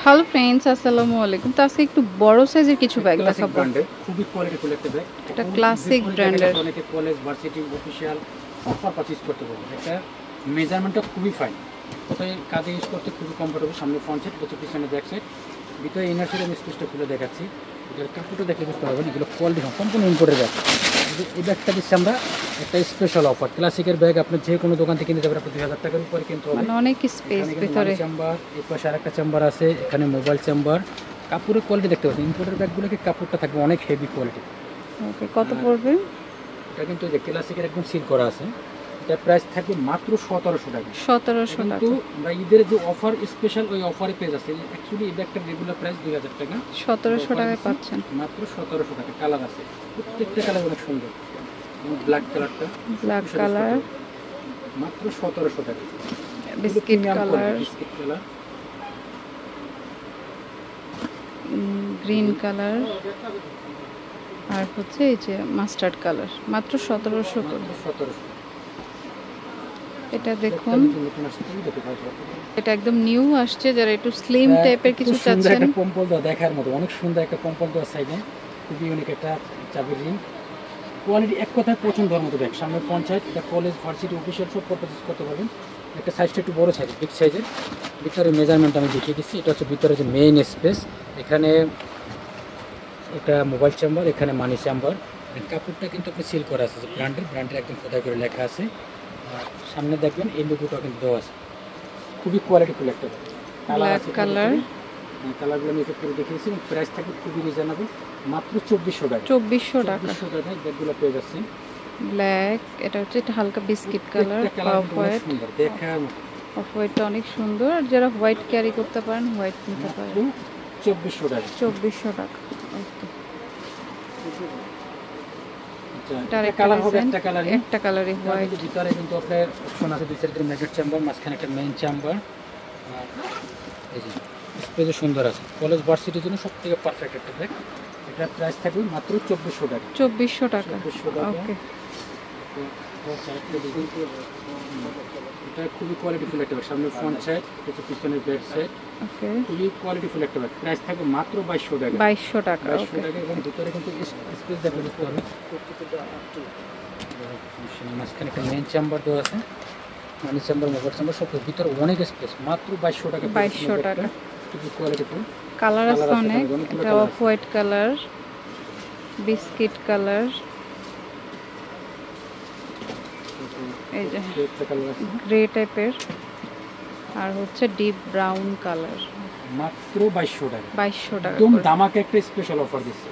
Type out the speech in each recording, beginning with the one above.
Hello friends, আসসালামু আলাইকুম। তো আজকে একটু বড় সাইজের কিছু ব্যাগ দেখাবো। খুবই কোয়ালিটিফুল একটা ব্যাগ। এটা ক্লাসিক ব্র্যান্ডের। অনেকে কলেজ, ভার্সিটি, অফিশিয়াল সব পারপাস করতে পারবে। এটা মেজারমেন্টটা খুবই ফাইন, কোথায় কাজে ইউজ করতে খুবই কমফোর্টেবল। সামনে ফ্রন্ট সাইড, হচ্ছে পিছনে ব্যাক সাইড। ভিতরে ইনার সাইড আমি স্পেসটা খুলে দেখাচ্ছি। এটার কাপড়টা দেখলে বুঝতে পারবেন এগুলো কোয়ালিটি সম্পূর্ণ ইম্পোর্টের ব্যাগ। এই ব্যাগটা দিচ্ছি আমরা একটা স্পেশাল অফার। ক্লাসিকের ব্যাগ আপনি যে কোনো দোকান থেকে কিনতে পারেন, আপনি 2000 টাকার উপরে কিনতে হবে। অনেক স্পেস ভিতরে। চেম্বার, এই পাশে আরেকটা চেম্বার আছে, এখানে মোবাইল চেম্বার। কাপড়ের কোয়ালিটি দেখতে পাচ্ছেন, ইম্পোর্টের ব্যাগগুলোকে কাপড়টা থাকবে অনেক হেভি কোয়ালিটি। ওকে, কত পড়বে? এটা কিন্তু যে ক্লাসিকের একদম সিল করা আছে। এটা প্রাইস থাকবে মাত্র 1700 টাকা। 1700 টাকা। কিন্তু আমরা ঈদের যে অফার স্পেশাল, ওই অফারে পেজ আছে। অ্যাকচুয়ালি এই ব্যাগটার রেগুলার প্রাইস 2000 টাকা, 1700 টাকায় পাচ্ছেন মাত্র 1700 টাকা। কালার আছে, প্রত্যেকটা কালার অনেক সুন্দর। ব্ল্যাক কালারটা, ব্ল্যাক কালার মাত্র 1700 টাকা। Biscuit colour, biscuit colour, green colour, আর হচ্ছে এই যে মাস্টার্ড কালার, মাত্র 1700 করে। 1700। এটা দেখুন, এটা একদম নিউ আসছে। যারা একটু স্লিম টাইপের কিছু চাচ্ছেন, একটা কম্বল দেওয়া দেখার মতো অনেক সুন্দর একটা কম্বল দেওয়া সাইডে, খুবই ইউনিক একটা চাবির রিং। কোয়ালিটি এক কথায় পছন্দ হওয়ার মতো ব্যাগ। সামনে ফ্রন্ট সাইড, এটা কলেজ, ভার্সিটি, অফিসিয়াল সব পারপাস করতে পারবেন। একটা সাইজটা একটু বড় সাইজ, বিগ সাইজের। ভিতরে মেজারমেন্ট আমি দেখিয়ে দিচ্ছি। এটা হচ্ছে ভিতরে যে মেইন স্পেস, এখানে এটা মোবাইল চেম্বার, এখানে মানি চেম্বার। কাপড়টা কিন্তু আপনি সিল করা আছে, যে ব্র্যান্ডের একদম খোদাই করে লেখা আছে। আর সামনে দেখবেন এই লোগোটা কিন্তু দেওয়া আছে। খুবই কোয়ালিটিফুল একটা ব্ল্যাক কালার। কালারগুলো আমি একটু দেখিয়েছি। এবং প্রাইস থাকবে খুবই রিজনেবল, মাত্র 2400 টাকা। 2400 টাকা। 2400 টাকায় ব্যাগগুলো পেয়ে যাচ্ছেন। ব্ল্যাক, এটা হচ্ছে এটা হালকা বিস্কিট কালার, অফ হোয়াইট। দেখার মতো অফ হোয়াইটটা অনেক সুন্দর। আর যারা হোয়াইট ক্যারি করতে পারেন, হোয়াইট নিতে পারেন। 2400 টাকা। 2400 টাকা। ওকে, কালার হবে একটা কালারই, একটা কালারই হোয়াইট। ভিতরে কিন্তু আপনার অপশন আছে দুই সাইডে ম্যাগনেট চেম্বার, মাঝখানে একটা মেইন চেম্বার। আর এই যে স্পেসও সুন্দর আছে। কলেজ, ভার্সিটির জন্য সবথেকে পারফেক্ট একটা ব্যাগ। এটার প্রাইস থাকবে মাত্র 2400 টাকা। 2400 টাকা। ওকে, এটা খুবই কোয়ালিটিফুল একটা ব্যাগ। সামনে ফ্রন্ট সাইড, হচ্ছে পিছনের ব্যাক সাইড। ওকে, খুবই কোয়ালিটিফুল একটা ব্যাগ। প্রাইস থাকবে মাত্র 2200 টাকা। 2200 টাকা। 2200 টাকা। এবং ভিতরে কিন্তু স্পেস দেখলে বুঝতে পারবেন, মাঝখানে একটা মেইন চেম্বার দেওয়া আছে, মানি চেম্বার, মোবাইল চেম্বার, সব ভিতরে অনেক স্পেস। মাত্র 2200 টাকা। 2200 টাকা। খুবই কোয়ালিটিফুল। কালার আছে অনেক। এটা off white colour, biscuit colour, এই যে গ্রে টাইপের, আর হচ্ছে ডিপ ব্রাউন কালার। মাত্র 2200 টাকা। 2200 টাকা। একদম দামাকে একটা স্পেশাল অফার দিচ্ছে।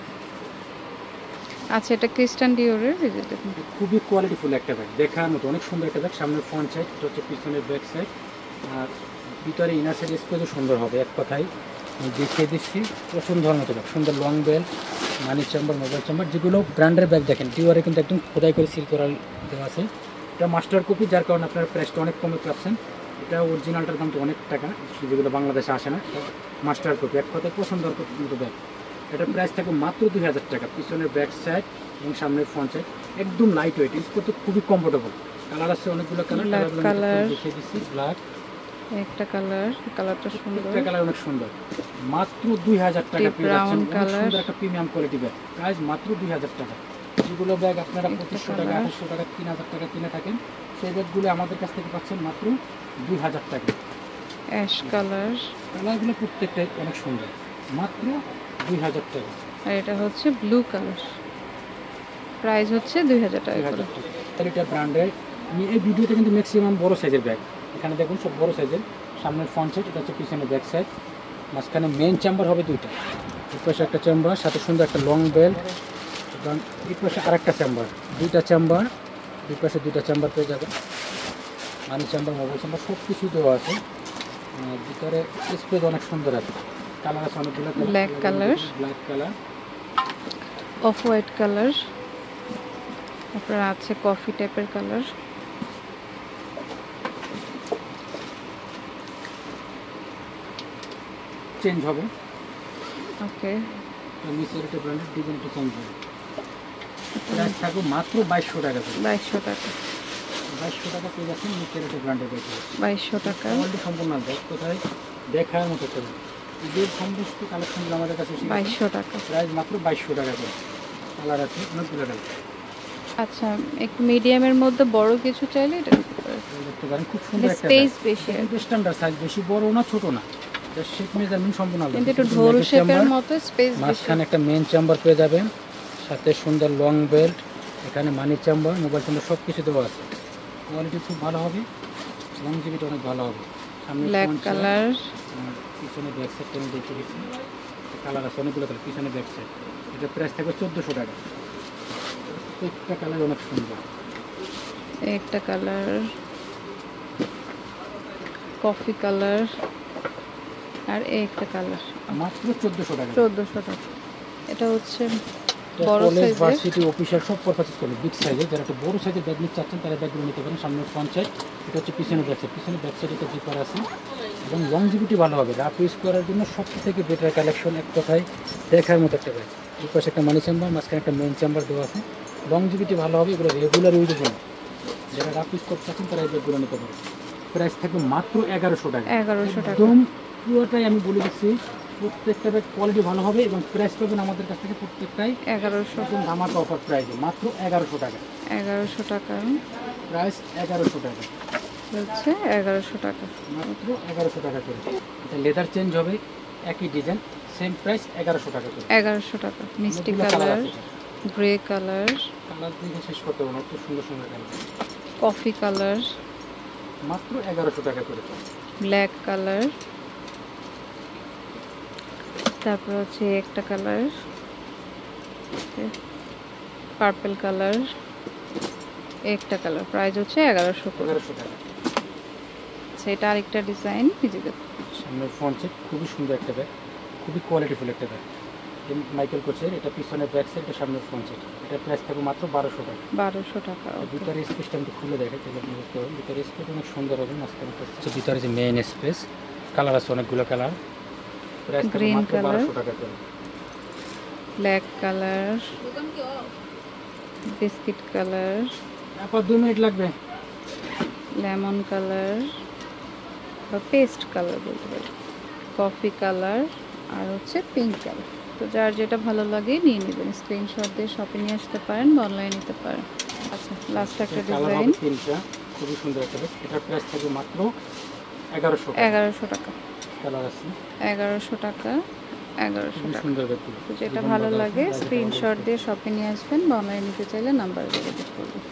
আচ্ছা, এটা ক্রিস্টান ডিওরের। এই যে দেখুন, খুবই কোয়ালিটিফুল একটা ব্যাগ, দেখার মতো অনেক সুন্দর একটা ব্যাগ। সামনে ফ্রন্ট সাইড, এটা হচ্ছে পিছনের ব্যাক সাইড। আর ভিতরে ইনার সাইড স্পেসও সুন্দর হবে। এক কথায় আমি দেখিয়ে দিচ্ছি, পছন্দ হওয়ার মতো ব্যাগ। সুন্দর লং বেল্ট, মানি চেম্বার, মোবাইল চেম্বার, যেগুলো ব্র্যান্ডের ব্যাগ দেখেন ডিওরে কিন্তু একদম খোদাই করে সিল করা দেওয়া আছে। এটা মাস্টার কপি, যার কারণে আপনার প্রাইসটা অনেক কমে পাচ্ছেন। এটা অরিজিনালটার দাম তো অনেক টাকা, যেগুলো বাংলাদেশে আসে না। মাস্টার কপি, এক কথায় পছন্দ হওয়ার মতো ব্যাগ। এটার প্রাইস থাকবে মাত্র 2000 টাকা। পিছনের ব্যাক সাইড এবং সামনের ফ্রন্ট সাইড একদম লাইট ওয়েট, ইউজ করতে খুবই কমফোর্টেবল। কালার আছে অনেকগুলো কালার, দেখিয়ে দিচ্ছি। ব্ল্যাক একটা কালার, কালারটা সুন্দর, একটা কালার অনেক সুন্দর। মাত্র 2000 টাকা পেয়ে যাচ্ছেন। অনেক সুন্দর একটা প্রিমিয়াম কোয়ালিটি ব্যাগ, প্রাইস মাত্র 2000 টাকা। যেগুলো ব্যাগ আপনারা 2500 টাকা, 2800 টাকা, 3000 টাকা কিনে থাকেন, সেই ব্যাগগুলো আমাদের কাছ থেকে পাচ্ছেন মাত্র 2000 টাকা। অ্যাশ কালার, কালারগুলো প্রত্যেকটাই অনেক সুন্দর, মাত্র 2000 টাকা। আর এটা হচ্ছে ব্লু কালার, প্রাইস হচ্ছে 2000 টাকা করে। এটা ব্র্যান্ডের। এই ভিডিওতে কিন্তু ম্যাক্সিমাম বড় সাইজের ব্যাগ, এখানে দেখুন সব বড় সাইজের। সামনের ফ্রন্ট সাইড, এটা হচ্ছে পিছনের ব্যাক সাইড। মাঝখানে মেইন চেম্বার হবে দুইটা, এই পাশে একটা চেম্বার, সাথে সুন্দর একটা লং বেল্ট। এবং এই পাশে আরেকটা চেম্বার, দুইটা চেম্বার, দুই পাশে দুইটা চেম্বার পেয়ে যাবেন। মানি চেম্বার, মোবাইল চেম্বার, সব কিছু দেওয়া আছে। ভিতরে স্পেস অনেক সুন্দর আছে। কালার আছে অনেকগুলো, black colour, black colour, off white colour, আপনার আছে কফি টাইপের কালার। চেঞ্জ হবে। ওকে, নিচের একটা ব্র্যান্ডের ডিজাইনটা চেঞ্জ হবে। প্রাইস থাকবে মাত্র 2200 টাকা। 2200 টাকা। 2200 টাকা পেয়ে যাচ্ছেন নিচের একটা ব্র্যান্ডের ব্যাগ। 2200 টাকা। কোয়ালিটি সম্পূর্ণ ব্যাগ, কোথায় দেখার মতো একটা ঈদের সমস্ত কালেকশনগুলো আমাদের কাছে 2200 টাকা। প্রাইস মাত্র 2200 টাকা করে। কালার আছে অনেকগুলো কালার। আচ্ছা, একটু মিডিয়ামের মধ্যে বড় কিছু চাইলে এটা নিতে পারেন। দেখতে পারেন খুব সুন্দর একটা স্পেস বেশি কিন্তু স্ট্যান্ডার্ড সাইজ, বেশি বড় না ছোট না, জাস্ট শেপ মেজারমেন্ট সম্পূর্ণ আলাদা। কিন্তু একটু ঢোল শেপের মতো স্পেস বেশি। মাঝখানে একটা মেইন চেম্বার পেয়ে যাবেন, সাথে সুন্দর লং বেল্ট, এখানে মানি চেম্বার, মোবাইল চেম্বার সব কিছু দেওয়া আছে। কোয়ালিটি খুব ভালো হবে, লংজিভিটি অনেক ভালো হবে। সামনে ব্ল্যাক কালার, পিছনে ব্যাক সাইড টেনে দেখে দিচ্ছি, কালার আছে অনেকগুলো কালার। পিছনে ব্যাক সাইড, এটা প্রাইস থাকবে 1400 টাকা। প্রত্যেকটা কালার অনেক সুন্দর। একটা কালার কফি কালার, আর একটা কালার মাত্র 1400 টাকা। 1400 টাকা। এটা হচ্ছে বড় কলেজ সাইজের, ভার্সিটি অফিসিয়াল সব পারপাস করবে। বিগ সাইজের, যারা একটা বড় সাইজের ব্যাগ নিতে চাচ্ছেন তারা ব্যাগগুলো নিতে পারেন। সামনে ফ্রন্ট সাইড, এটা হচ্ছে পিছনে ব্যাক সাইড। পিছনে ব্যাক সাইড এটা জিপার আছে এবং লংজিভিটি ভালো হবে। রাফ ইউজ করার জন্য সব থেকে বেটার কালেকশন, এক কথায় দেখার মতো একটা ব্যাগ। এই পাশে একটা মানি চেম্বার, মাঝখানে একটা মেইন চেম্বার দেওয়া আছে। লংজিভিটি ভালো হবে, এগুলো রেগুলার ইউজের জন্য। যারা রাফ ইউজ করতে চাচ্ছেন তারা এই ব্যাগগুলো নিতে পারেন। প্রাইস থাকবে মাত্র 1100 টাকা। 1100 টাকা। একদম পুরোটাই আমি বলে দিচ্ছি, প্রত্যেকটা ব্যাগ কোয়ালিটি ভালো হবে এবং প্রাইস পাবেন আমাদের কাছ থেকে প্রত্যেকটাই 1100 একদম ধামাকা অফার প্রাইসে, মাত্র 1100 টাকা। 1100 টাকা প্রাইস 1100 টাকা, হচ্ছে 1100 টাকা। মাত্র 1100 টাকা করে। এটা লেদার চেঞ্জ হবে, একই ডিজাইন, সেম প্রাইস 1100 টাকা করে। 1100 টাকা। মিষ্টি অনেকগুলো কালার, আছে। গ্রে কালার, কালার দিয়ে শেষ করতে হবে না, খুব সুন্দর সুন্দর কালার। কফি কালার, মাত্র 1100 টাকা করে। ব্ল্যাক কালার, তারপর হচ্ছে একটা কালার, পার্পল কালার, একটা কালার। প্রাইস হচ্ছে 1100 করে। 1100 টাকা। আচ্ছা, এটা আরেকটা ডিজাইন। সামনের ফ্রন্ট সাইড খুবই সুন্দর একটা ব্যাগ, খুবই কোয়ালিটিফুল একটা ব্যাগ। মাইকেল কোচের, এটা পিছনে ব্যাক সাইড, এটা সামনের ফ্রন্ট সাইড। এটা প্রাইস থাকবে মাত্র 1200 টাকা। 1200 টাকা। ভিতরে স্পেসটা আমি খুলে দেখে তাহলে আপনি বুঝতে পারবেন। ভিতরে স্পেস অনেক সুন্দর হবে। মাঝখানে ভিতরে যে মেইন স্পেস, কালার আছে অনেকগুলো কালার। প্রাইস থাকবে গ্রিন মাত্র কালার, 1200 টাকা করে। ব্ল্যাক কালার, বিস্কিট কালার, তারপর 2 মিনিট লাগবে। লেমন কালার বা পেস্ট কালার বলতে পারি, কফি কালার, আর হচ্ছে পিঙ্ক কালার। তো যার যেটা ভালো লাগে নিয়ে নেবেন, স্ক্রিনশট দিয়ে শপে নিয়ে আসতে পারেন বা অনলাইনে নিতে পারেন। আচ্ছা, লাস্ট একটা কালার ডিজাইন, হবে তিনটা, খুবই সুন্দর একটা ব্যাগ। এটার প্রাইস থাকবে মাত্র 1100 টাকা। 1100 টাকা। কালার আছে 1100 টাকা, 1100 খুবই টাকা। সুন্দর ব্যাগগুলো। তো যেটা ভালো লাগে স্ক্রিনশট দিয়ে শপে নিয়ে আসবেন বা অনলাইনে নিতে চাইলে নাম্বার যোগাযোগ করবেন।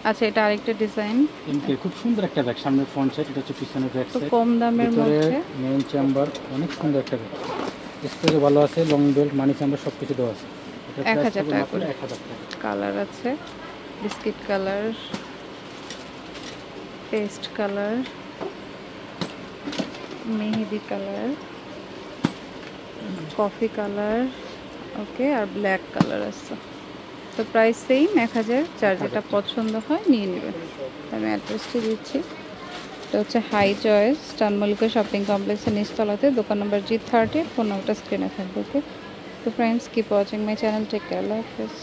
আচ্ছা, এটা আরেকটা ডিজাইন, এমকে খুব সুন্দর একটা ব্যাগ। সামনে ফ্রন্ট সাইড, এটা হচ্ছে পিছনে ব্যাক তো সাইড। কম দামের ভিতরে মধ্যে। মেইন চেম্বার, অনেক সুন্দর একটা ব্যাগ। স্পেসও ভালো আছে, লং বেল্ট, মানি চেম্বার সব কিছু দেওয়া আছে। এটা প্রাইস 1000 থাকবে টাকা মাত্র করে। 1000 টাকা। কালার আছে বিস্কিট কালার, পেস্ট কালার, মেহেদি কালার, কফি কালার, ওকে, আর ব্ল্যাক কালার আছে। তো প্রাইস সেম 1000। যার যেটা পছন্দ হয় নিয়ে নেবেন। আমি অ্যাড্রেসটি দিচ্ছি। এটা হচ্ছে হাই চয়েস, স্টানমল্লিকা শপিং কমপ্লেক্সের নিচতলাতে, দোকান নম্বর G30। ফোন নাম্বারটা স্ক্রিনে থাকবে। ওকে, তো friends, keep watching my channel. Take care, আল্লাহ হাফেজ।